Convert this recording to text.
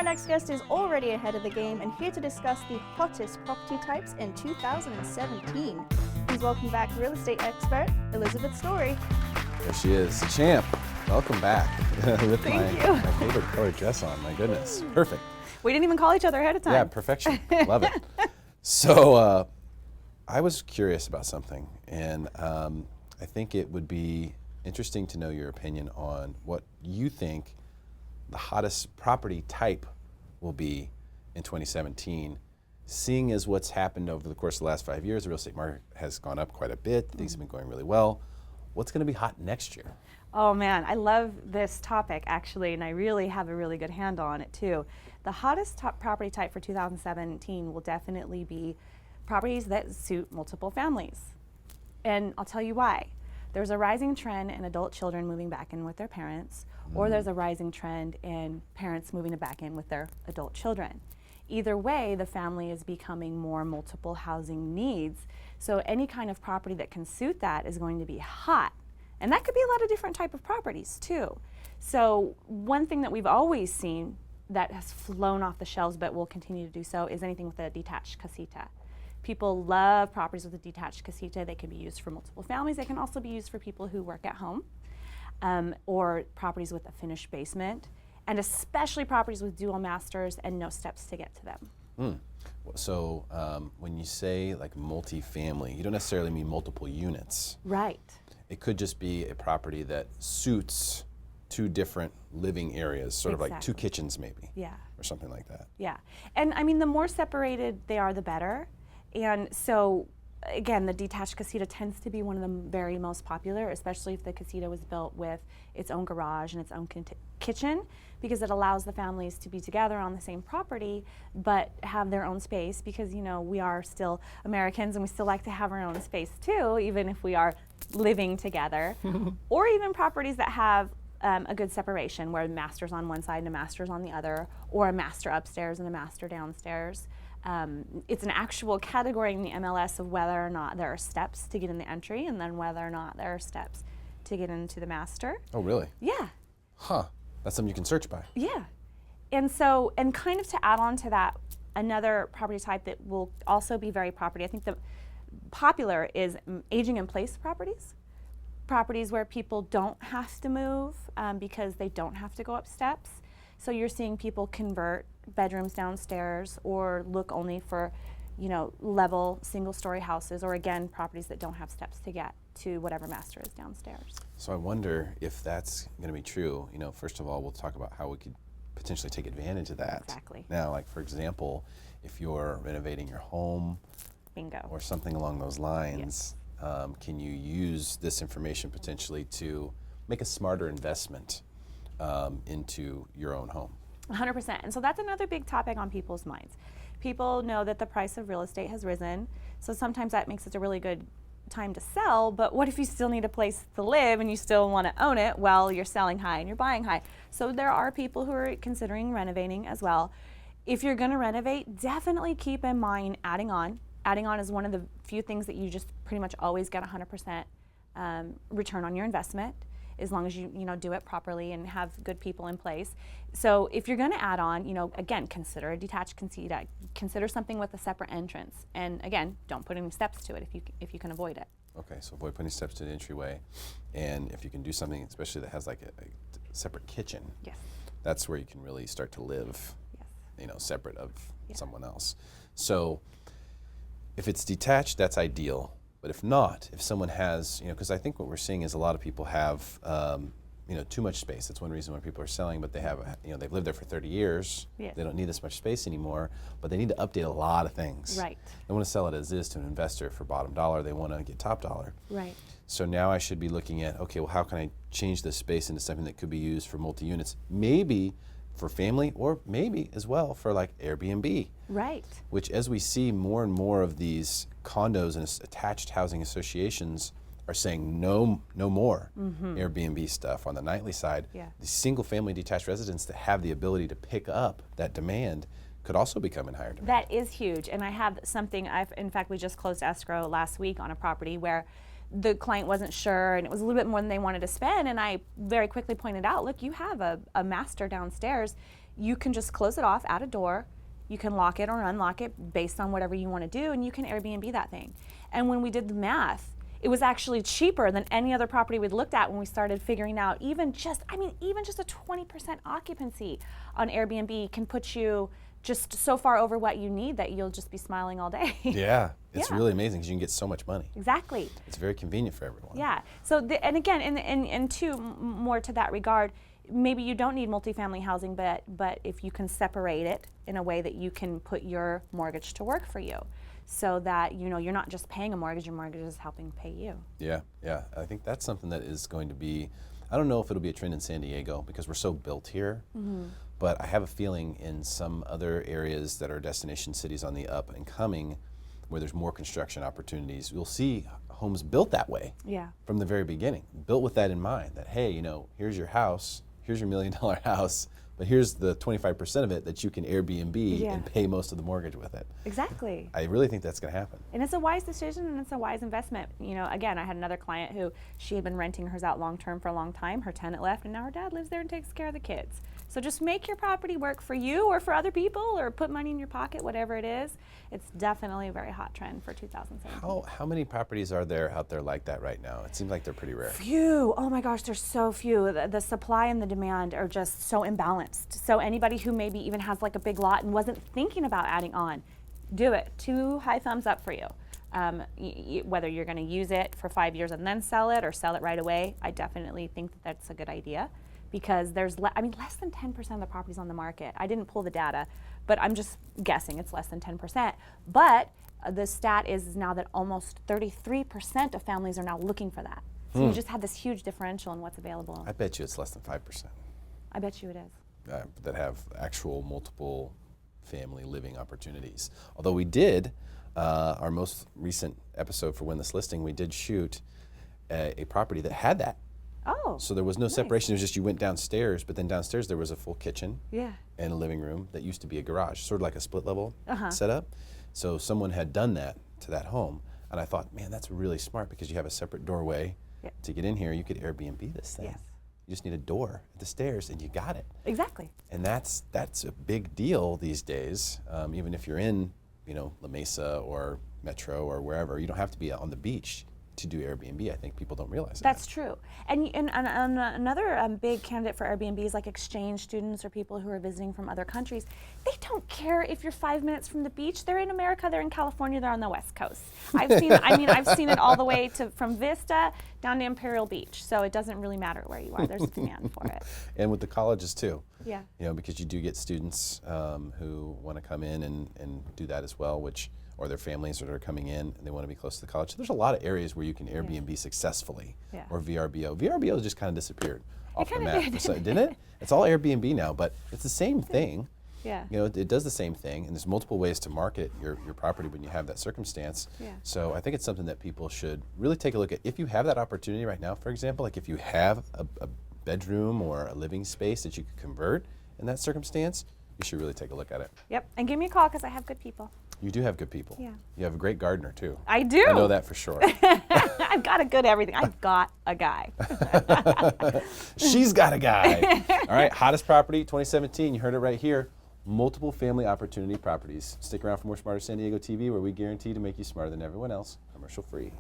Our next guest is already ahead of the game and here to discuss the hottest property types in 2017. Please welcome back real estate expert, Elizabeth Story. There she is, champ. Welcome back. With Thank my, you. my favorite color dress on, my goodness. Perfect. We didn't even call each other ahead of time. Yeah, perfection. Love it. So I was curious about something, and I think it would be interesting to know your opinion on what you think the hottest property type will be in 2017, seeing as what's happened over the course of the last 5 years. The real estate market has gone up quite a bit. Things have been going really well. What's going to be hot next year? Oh man, I love this topic actually, and I really have a really good handle on it too. The hottest top property type for 2017 will definitely be properties that suit multiple families. And I'll tell you why. There's a rising trend in adult children moving back in with their parents, or there's a rising trend in parents moving back in with their adult children. Either way, the family is becoming more multiple housing needs. So any kind of property that can suit that is going to be hot. And that could be a lot of different type of properties too. So one thing that we've always seen that has flown off the shelves but will continue to do so is anything with a detached casita. People love properties with a detached casita. They can be used for multiple families. They can also be used for people who work at home, or properties with a finished basement, and especially properties with dual masters and no steps to get to them. So when you say like multifamily, you don't necessarily mean multiple units. Right. It could just be a property that suits two different living areas, sort of like two Exactly. kitchens maybe, Yeah. or something like that. Yeah, and I mean, the more separated they are, the better. And so, again, the detached casita tends to be one of the very most popular, especially if the casita was built with its own garage and its own kitchen, because it allows the families to be together on the same property, but have their own space, because, you know, we are still Americans and we still like to have our own space too, even if we are living together. Or even properties that have a good separation, where the master's on one side and a master's on the other, or a master upstairs and a master downstairs. It's an actual category in the MLS of whether or not there are steps to get in the entry, and then whether or not there are steps to get into the master. Oh, really? Yeah, Huh. That's something you can search by. yeah. And so, and kind of to add on to that, another property type that will also be very property, I think the popular is aging in place properties. Properties where people don't have to move because they don't have to go up steps. So you're seeing people convert bedrooms downstairs, or look only for, you know, level single-story houses, or again, properties that don't have steps to get to whatever master is downstairs. So I wonder if that's going to be true. You know, first of all, we'll talk about how we could potentially take advantage of that. Exactly. Now, like for example, if you're renovating your home Bingo. or something along those lines, can you use this information potentially to make a smarter investment into your own home? 100%. And so that's another big topic on people's minds. People know that the price of real estate has risen, so sometimes that makes it a really good time to sell, but what if you still need a place to live and you still want to own it? Well, you're selling high and you're buying high. So there are people who are considering renovating as well. If you're going to renovate, definitely keep in mind adding on. Adding on is one of the few things that you just pretty much always get 100% return on your investment, as long as you do it properly and have good people in place. So if you're going to add on, again, consider a detached casita. Consider something with a separate entrance, and again, don't put any steps to it if you can avoid it. Okay, so avoid putting steps to the entryway, and if you can do something, especially that has like a separate kitchen, Yes. that's where you can really start to live, Yes. Separate of someone else. So if it's detached, that's ideal. But if not, if someone has, because I think what we're seeing is a lot of people have, too much space. That's one reason why people are selling, but they have, they've lived there for 30 years. Yes. They don't need this much space anymore, but they need to update a lot of things. Right. They want to sell it as is to an investor for bottom dollar. They want to get top dollar. Right. So now I should be looking at, okay, well, how can I change this space into something that could be used for multi-units? Maybe for family, or maybe as well for like Airbnb. Right. Which, as we see more and more of these condos and attached housing associations are saying no more Airbnb stuff on the nightly side. Yeah. The single family detached residents that have the ability to pick up that demand could also become in higher demand. That is huge, and I have something. In fact, we just closed escrow last week on a property where the client wasn't sure and it was a little bit more than they wanted to spend, and I very quickly pointed out, look, you have a master downstairs. You can just close it off, add a door. You can lock it or unlock it based on whatever you want to do, and you can Airbnb that thing. And when we did the math, it was actually cheaper than any other property we'd looked at when we started figuring out even just a 20% occupancy on Airbnb can put you just so far over what you need that you'll just be smiling all day. Yeah, it's Yeah. really amazing because you can get so much money. Exactly. It's very convenient for everyone. Yeah. So, and again, and two, more to that regard, maybe you don't need multifamily housing, but if you can separate it in a way that you can put your mortgage to work for you, so that you're not just paying a mortgage, your mortgage is helping pay you. Yeah, yeah. I think that's something that is going to be, I don't know if it'll be a trend in San Diego because we're so built here, but I have a feeling in some other areas that are destination cities on the up and coming, where there's more construction opportunities, you'll see homes built that way from the very beginning, built with that in mind, that hey, here's your house, here's your $1 million house, but here's the 25% of it that you can Airbnb and pay most of the mortgage with it. Exactly. I really think that's going to happen. And it's a wise decision and it's a wise investment. Again, I had another client who she had been renting hers out long term for a long time. Her tenant left and now her dad lives there and takes care of the kids. So just make your property work for you or for other people, or put money in your pocket, whatever it is. It's definitely a very hot trend for 2017. How many properties are there out there like that right now? It seems like they're pretty rare. Few. Oh my gosh, there's so few. The supply and the demand are just so imbalanced. So anybody who maybe even has like a big lot and wasn't thinking about adding on, do it. 2 high thumbs up for you. Whether you're going to use it for 5 years and then sell it or sell it right away, I definitely think that that's a good idea, because there's less than 10% of the properties on the market. I didn't pull the data, but I'm just guessing it's less than 10%. But the stat is now that almost 33% of families are now looking for that. So you just have this huge differential in what's available. I bet you it's less than 5%. I bet you it is. That have actual multiple family living opportunities. Although we did, our most recent episode for Win This Listing, we did shoot a property that had that. Oh. So there was no separation, it was just you went downstairs, but then downstairs there was a full kitchen and a living room that used to be a garage, sort of like a split level setup. So someone had done that to that home, and I thought, man, that's really smart, because you have a separate doorway to get in here. You could Airbnb this thing. Yes. You just need a door at the stairs and you got it. Exactly. And that's a big deal these days. Even if you're in, La Mesa or Metro or wherever, you don't have to be on the beach to do Airbnb. I think people don't realize that. That's true. And another big candidate for Airbnb is like exchange students or people who are visiting from other countries. They don't care if you're 5 minutes from the beach. They're in America, they're in California, they're on the West Coast. I've seen it all the way from Vista down to Imperial Beach. So it doesn't really matter where you are. There's a demand for it. And with the colleges too. Yeah. Because you do get students who want to come in and do that as well, or their families that are coming in and they want to be close to the college. So there's a lot of areas where you can Airbnb successfully, or VRBO. VRBO just kind of disappeared off the map, didn't it? It's all Airbnb now, but it's the same thing. Yeah. It does the same thing, and there's multiple ways to market your property when you have that circumstance. Yeah. So I think it's something that people should really take a look at. If you have that opportunity right now, for example, like if you have a bedroom or a living space that you could convert in that circumstance, you should really take a look at it. Yep. And give me a call, because I have good people. You do have good people. Yeah. You have a great gardener too. I do. I know that for sure. I've got a good everything. I've got a guy. She's got a guy. All right, hottest property 2017. You heard it right here. Multiple family opportunity properties. Stick around for more Smarter San Diego TV, where we guarantee to make you smarter than everyone else, commercial free.